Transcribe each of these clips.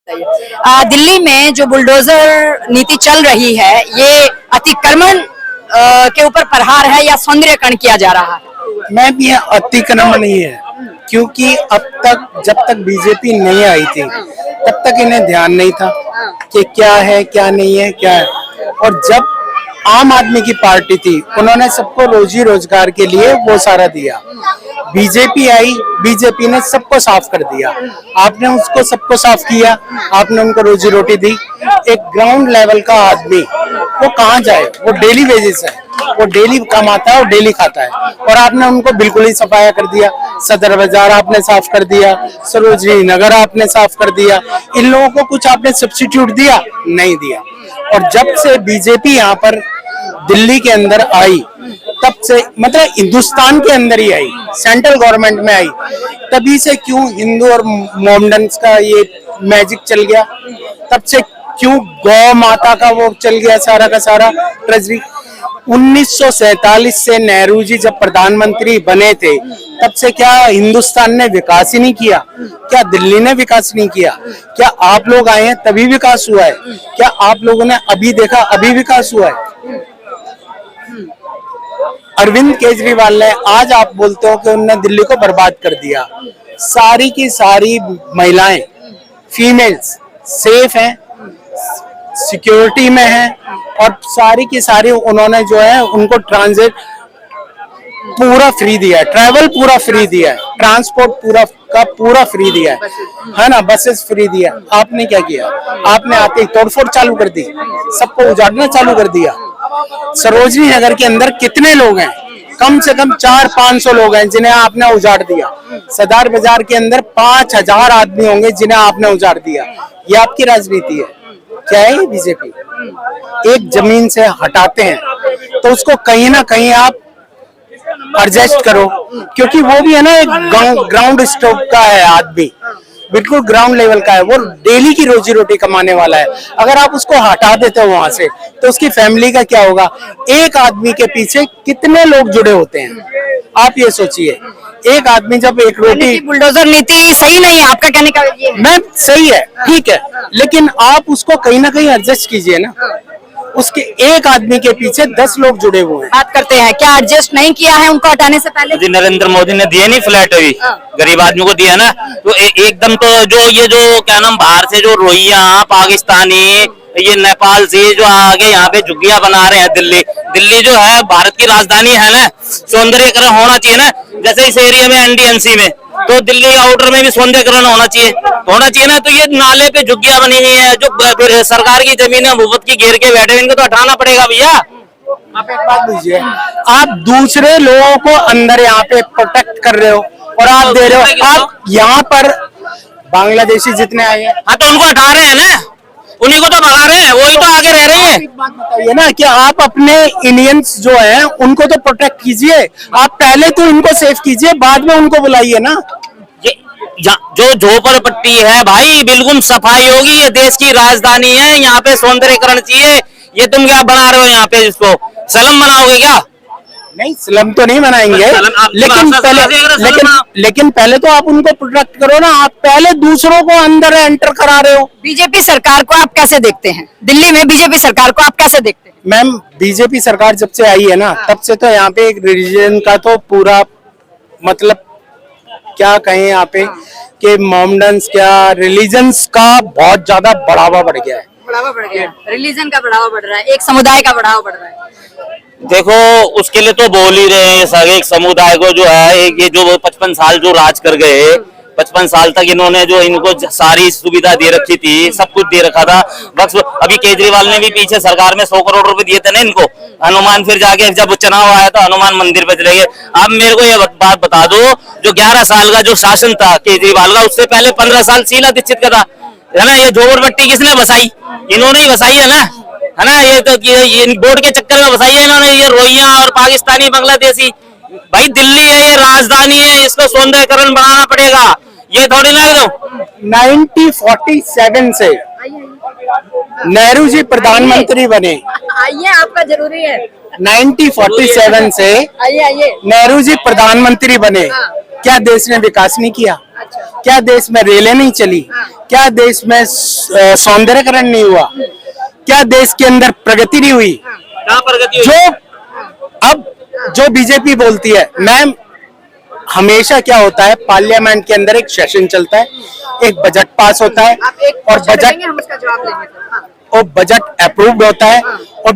दिल्ली में जो बुलडोजर नीति चल रही है, ये अतिक्रमण के ऊपर प्रहार है या सौंदर्यकरण किया जा रहा है? मैम, ये अतिक्रमण नहीं है, क्योंकि अब तक जब तक बीजेपी नहीं आई थी तब तक इन्हें ध्यान नहीं था कि क्या है क्या नहीं है क्या है। और जब आम आदमी की पार्टी थी, उन्होंने सबको रोजी रोजगार के लिए वो सारा दिया। बीजेपी आई, बीजेपी ने सबको साफ कर दिया। आपने उसको सबको साफ किया, आपने उनको रोजी रोटी दी। एक ग्राउंड लेवल का आदमी वो कहाँ जाए? वो डेली वेजेस है, वो डेली कमाता है और डेली खाता है। और आपने उनको बिल्कुल ही सफाया कर दिया। सदर बाजार आपने साफ कर दिया, सरोजनी नगर आपने साफ कर दिया। इन लोगों को कुछ आपने सब्स्टिट्यूट दिया? नहीं दिया। और जब से बीजेपी यहाँ पर दिल्ली के अंदर आई, तब से मतलब हिंदुस्तान के अंदर ही आई, सेंट्रल गवर्नमेंट में आई, तभी से क्यों हिंदू और मोमडन्स का ये मैजिक चल गया। तब से क्यों गौ माता का वो चल गया सारा का सारा ट्रेजरी। 1947 से नेहरू जी जब प्रधानमंत्री बने थे, तब से क्या हिंदुस्तान ने विकास ही नहीं किया? क्या दिल्ली ने विकास नहीं किया? क्या आप लोग आए हैं तभी विकास हुआ है? क्या आप लोगों ने अभी देखा अभी विकास हुआ है? अरविंद केजरीवाल ने, आज आप बोलते हो कि उन्होंने दिल्ली को बर्बाद कर दिया। सारी की सारी महिलाएं, फीमेल्स सेफ हैं, सिक्योरिटी में हैं, और सारी की सारी उन्होंने जो है उनको ट्रांजिट पूरा फ्री दिया है, ट्रैवल पूरा फ्री दिया है, ट्रांसपोर्ट पूरा का पूरा फ्री दिया है ना, बसेस फ्री दिया। आपने क्या किया? आपने आते ही तोड़फोड़ चालू कर दी, सबको उजाड़ना चालू कर दिया। सरोजनी नगर के अंदर कितने लोग हैं? कम से कम 400-500 लोग हैं जिन्हें आपने उजाड़ दिया। सदर बाजार के अंदर 5000 आदमी होंगे जिन्हें आपने उजाड़ दिया। ये आपकी राजनीति है क्या है? बीजेपी एक जमीन से हटाते हैं तो उसको कहीं ना कहीं आप एडजस्ट करो, क्योंकि वो भी है ना एक ग्राउंड स्टॉक का है आदमी, बिल्कुल ग्राउंड लेवल का है, वो डेली की रोजी रोटी कमाने वाला है। अगर आप उसको हटा देते हो वहां से तो उसकी फैमिली का क्या होगा? एक आदमी के पीछे कितने लोग जुड़े होते हैं, आप ये सोचिए। एक आदमी जब एक रोटी, बुलडोजर नीति सही नहीं है आपका कहने का ये है? मैम सही है, ठीक है, लेकिन आप उसको कहीं ना कहीं एडजस्ट कीजिए ना। उसके एक आदमी के पीछे 10 लोग जुड़े हुए हैं। बात करते हैं, क्या एडजस्ट नहीं किया है उनको हटाने से पहले? जी, नरेंद्र मोदी ने दिए नहीं फ्लैट, अभी गरीब आदमी को दिया ना। तो एकदम तो जो क्या नाम, बाहर से जो रोहिंग्या, पाकिस्तानी, ये नेपाल से जो आगे यहाँ पे झुग्गियां बना रहे हैं। दिल्ली जो है भारत की राजधानी है ना, सौंदर्यकरण होना चाहिए ना। जैसे इस एरिया में एनडीएमसी में, तो दिल्ली आउटर में भी सौंदर्यकरण होना चाहिए ना। तो ये नाले पे झुग्गियां बनी हुई है, जो सरकार की जमीन है भूपत की घेर के बैठे, इनको तो हटाना पड़ेगा भैया। आप एक बात बुझिए, आप दूसरे लोगों को अंदर यहाँ पे प्रोटेक्ट कर रहे हो और आप दे रहे हो। आप यहाँ पर बांग्लादेशी जितने आए हैं, हाँ, तो उनको हटा रहे हैं ना, उन्हीं को तो भगा रहे हैं, वही तो आगे रह रहे हैं। एक बात बताइए ना कि आप अपने इंडियंस जो हैं उनको तो प्रोटेक्ट कीजिए। आप पहले तो इनको सेफ कीजिए, बाद में उनको बुलाइए ना। जो झोपड़पट्टी है भाई, बिल्कुल सफाई होगी। ये देश की राजधानी है, यहाँ पे सौंदर्यकरण चाहिए। ये तुम क्या बना रहे हो यहाँ पे? इसको स्लम बनाओगे क्या? नहीं, स्लम तो नहीं बनाएंगे, लेकिन पहले तो आप उनको प्रोटेक्ट करो ना। आप पहले दूसरों को अंदर एंटर करा रहे हो। बीजेपी सरकार को आप कैसे देखते हैं? दिल्ली में बीजेपी सरकार को आप कैसे देखते हैं? मैम, बीजेपी सरकार जब से आई है ना, तब से तो यहाँ पे एक रिलीजन का तो पूरा मतलब क्या कहें यहाँ पे कि मोमडन्स क्या रिलीजन्स का बहुत ज्यादा बढ़ावा बढ़ गया है। बढ़ावा बढ़ गया, रिलीजन का बढ़ावा बढ़ रहा है, एक समुदाय का बढ़ावा बढ़ रहा है। देखो, उसके लिए तो बोल ही रहे हैं एक समुदाय को जो है, ये जो 55 साल जो राज कर गए, 55 साल तक इन्होंने जो इनको सारी सुविधा दे रखी थी, सब कुछ दे रखा था। बस अभी केजरीवाल ने भी पीछे सरकार में 100 करोड़ रुपए दिए थे ना इनको, हनुमान, फिर जाके जब चुनाव आया तो हनुमान मंदिर पे चले गए। अब मेरे को ये बात बता दो, जो 11 साल का जो शासन था केजरीवाल का, उससे पहले 15 साल शीला दीक्षित का था, है ना। ये झोपड़पट्टी किसने बसाई? इन्होंने ही बसाई है ना। ये तो बोर्ड के चक्कर में बसाई है इन्होंने, ये रोहिंग्या और पाकिस्तानी, बांग्लादेशी। भाई दिल्ली है, ये राजधानी है, इसको सौंदर्यकरण बनाना पड़ेगा। ये थोड़ी ना 1947 से नेहरू जी प्रधानमंत्री बने। आइए, आपका जरूरी है। 1947 से आइए नेहरू जी प्रधानमंत्री बने। क्या देश ने विकास नहीं किया? क्या देश में रेलें नहीं चली? क्या देश में सौंदर्यकरण नहीं हुआ? क्या देश के अंदर प्रगति नहीं हुई? कहाँ प्रगति हुई? जो अब जो बीजेपी बोलती है, मैम, हमेशा क्या होता है, पार्लियामेंट के अंदर एक सेशन चलता है, एक बजट पास होता है और बजट हम उसका जवाब देंगे। हाँ। और बजट अप्रूव्ड होता है और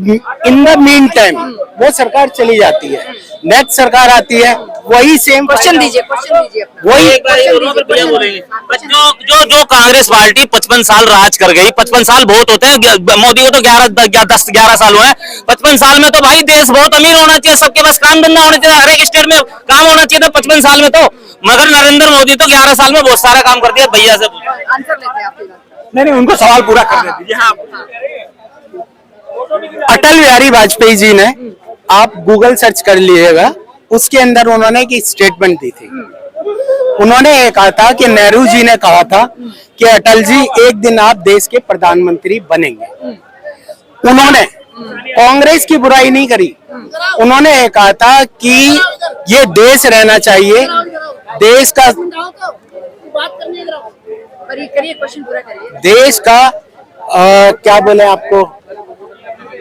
इन द मीन टाइम वो सरकार चली जाती है, नेक्स्ट सरकार आती है, वही सेम क्वेश्चन दीजिए अपना। वही एक बार ये दोनों फिर भैया बोलेंगे। जो कांग्रेस पार्टी 55 साल राज कर गई, 55 साल बहुत होते हैं, मोदी को तो 11 साल हुए हैं। 55 साल में तो भाई देश बहुत अमीर होना चाहिए, सबके पास काम धंधा होना चाहिए, हर एक स्टेट में काम होना चाहिए था 55 साल में तो। मगर नरेंद्र मोदी तो 11 साल में बहुत सारा काम कर दिया। भैया से आंसर लेते हैं आपके बात। नहीं, उनको सवाल पूरा करने दीजिए। हाँ, अटल बिहारी वाजपेयी जी ने, आप गूगल सर्च कर लीजिएगा, उसके अंदर उन्होंने एक स्टेटमेंट दी थी। उन्होंने ये कहा था कि नेहरू जी ने कहा था कि अटल जी एक दिन आप देश के प्रधानमंत्री बनेंगे। उन्होंने कांग्रेस की बुराई नहीं करी, उन्होंने ये कहा था कि ये देश रहना चाहिए, देश का करिए, क्वेश्चन पूरा करिए। देश का क्या बोले आपको,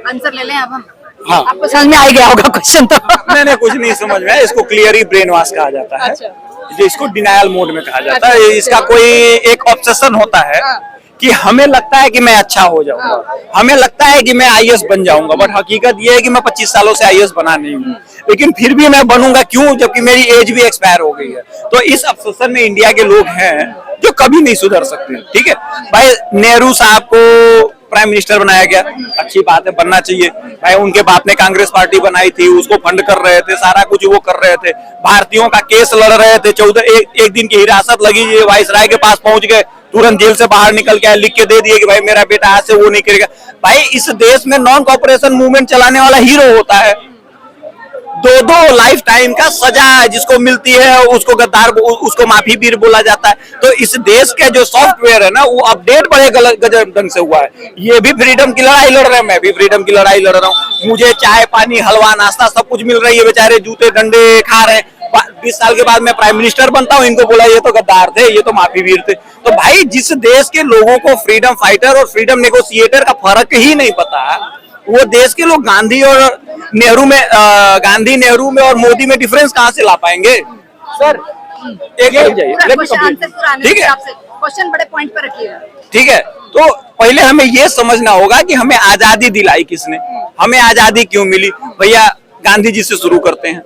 आंसर ले लें अब हम। हाँ, आपको समझ में आ गया होगा क्वेश्चन तो। नहीं, कुछ नहीं समझ में आया। इसको क्लियर ही ब्रेन वॉश कहा जाता है, जो इसको डिनायल मोड में कहा जाता है। इसका कोई एक ऑब्सेशन होता है कि हमें लगता है कि मैं अच्छा हो जाऊंगा, हमें लगता है कि मैं आईएएस बन जाऊंगा, बट हकीकत ये है कि मैं 25 सालों से आईएएस बना नहीं हूँ, लेकिन फिर भी मैं बनूंगा। क्यों? जबकि मेरी एज भी एक्सपायर हो गई है। तो इस ऑब्सेशन में इंडिया के लोग हैं जो कभी नहीं सुधर सकते। ठीक है भाई, नेहरू साहब को प्राइम मिनिस्टर बनाया गया, अच्छी बात है, बनना चाहिए भाई। उनके बाप ने कांग्रेस पार्टी बनाई थी, उसको फंड कर रहे थे, सारा कुछ वो कर रहे थे, भारतीयों का केस लड़ रहे थे। 14 दिन की हिरासत लगी, वाइसराय के पास पहुंच गए, तुरंत जेल से बाहर निकल के लिख के दे दिए कि भाई मेरा बेटा आज से वो नहीं करेगा। भाई इस देश में नॉन कॉपरेशन मूवमेंट चलाने वाला हीरो होता है, 2 लाइफ टाइम का सजा जिसको मिलती है उसको गद्दार, उसको माफी वीर बोला जाता है। तो इस देश के जो सॉफ्टवेयर है ना, वो अपडेट बड़े गजब ढंग से हुआ है। ये भी फ्रीडम की लड़ाई लड़ रहे हैं, मैं भी फ्रीडम की लड़ाई लड़ रहा हूँ। मुझे चाय पानी हलवा नाश्ता सब कुछ मिल रही है, बेचारे जूते डंडे खा रहे हैं। 20 साल के बाद मैं प्राइम मिनिस्टर बनता हूँ, इनको बोला ये तो गद्दार थे, ये तो माफी वीर थे। तो भाई जिस देश के लोगों को फ्रीडम फाइटर और फ्रीडम नेगोशिएटर का फर्क ही नहीं पता, वो देश के लोग गांधी नेहरू में और मोदी में डिफरेंस कहां से ला पाएंगे? सर एक ठीक है, क्वेश्चन बड़े पॉइंट पर रखिएगा। ठीक है, तो पहले हमें ये समझना होगा कि हमें आजादी दिलाई किसने, हमें आजादी क्यों मिली। भैया गांधी जी से शुरू करते हैं।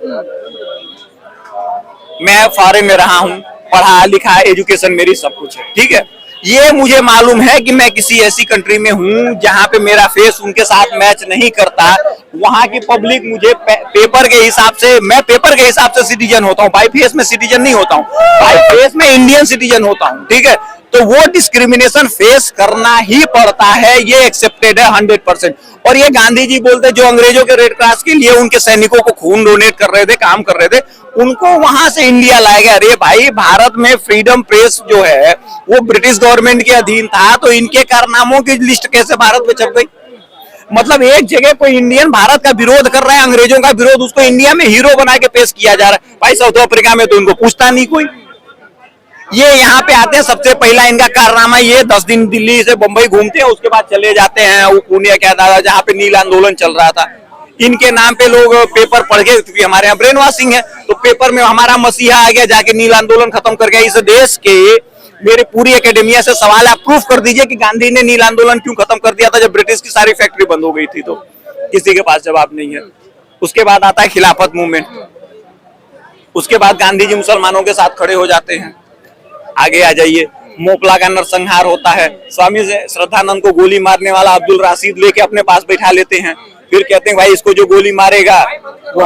मैं फॉरेन में रहा हूँ, पढ़ा लिखा, एजुकेशन मेरी सब कुछ है। ठीक है, ये मुझे मालूम है कि मैं किसी ऐसी कंट्री में हूँ जहाँ पे मेरा फेस उनके साथ मैच नहीं करता। वहाँ की पब्लिक मुझे पेपर के हिसाब से, मैं पेपर के हिसाब से सिटीजन होता हूँ, बाई फेस में सिटीजन नहीं होता हूँ, बाई फेस में इंडियन सिटीजन होता हूँ। ठीक है, तो वो डिस्क्रिमिनेशन फेस करना ही पड़ता है, ये एक्सेप्टेड है 100%। और ये गांधी जी बोलते जो अंग्रेजों के रेड क्रॉस के लिए उनके सैनिकों को खून डोनेट कर रहे थे, काम कर रहे थे, उनको वहां से इंडिया लाया गया। अरे भाई भारत में फ्रीडम प्रेस जो है वो ब्रिटिश गवर्नमेंट के अधीन था, तो इनके कारनामों की लिस्ट कैसे भारत में छप गई? मतलब एक जगह कोई इंडियन भारत का विरोध कर रहा है, अंग्रेजों का विरोध, उसको इंडिया में हीरो बना के पेश किया जा रहा है। भाई साउथ अफ्रीका में तो उनको पूछता नहीं कोई, ये यहाँ पे आते हैं, सबसे पहला इनका कारनामा ये 10 दिन दिल्ली से बंबई घूमते हैं, उसके बाद चले जाते हैं वो पुणे क्या था जहाँ पे नील आंदोलन चल रहा था। इनके नाम पे लोग पेपर पढ़ के, क्योंकि हमारे यहाँ ब्रेन वॉशिंग है, तो पेपर में हमारा मसीहा आ गया, जाके नील आंदोलन खत्म कर गया। इस देश के मेरे पूरी एकेडमिया से सवाल है, आप प्रूफ कर दीजिए कि गांधी ने नील आंदोलन क्यों खत्म कर दिया था जब ब्रिटिश की सारी फैक्ट्री बंद हो गई थी। तो किसी के पास जवाब नहीं है। उसके बाद आता है खिलाफत मूवमेंट, उसके बाद गांधी जी मुसलमानों के साथ खड़े हो जाते हैं। आगे आ जाइए, मोपला का नरसंहार होता है, स्वामी श्रद्धानंद को गोली मारने वाला अब्दुल राशिद लेके अपने पास बैठा लेते हैं, फिर कहते हैं भाई इसको जो गोली मारेगा वो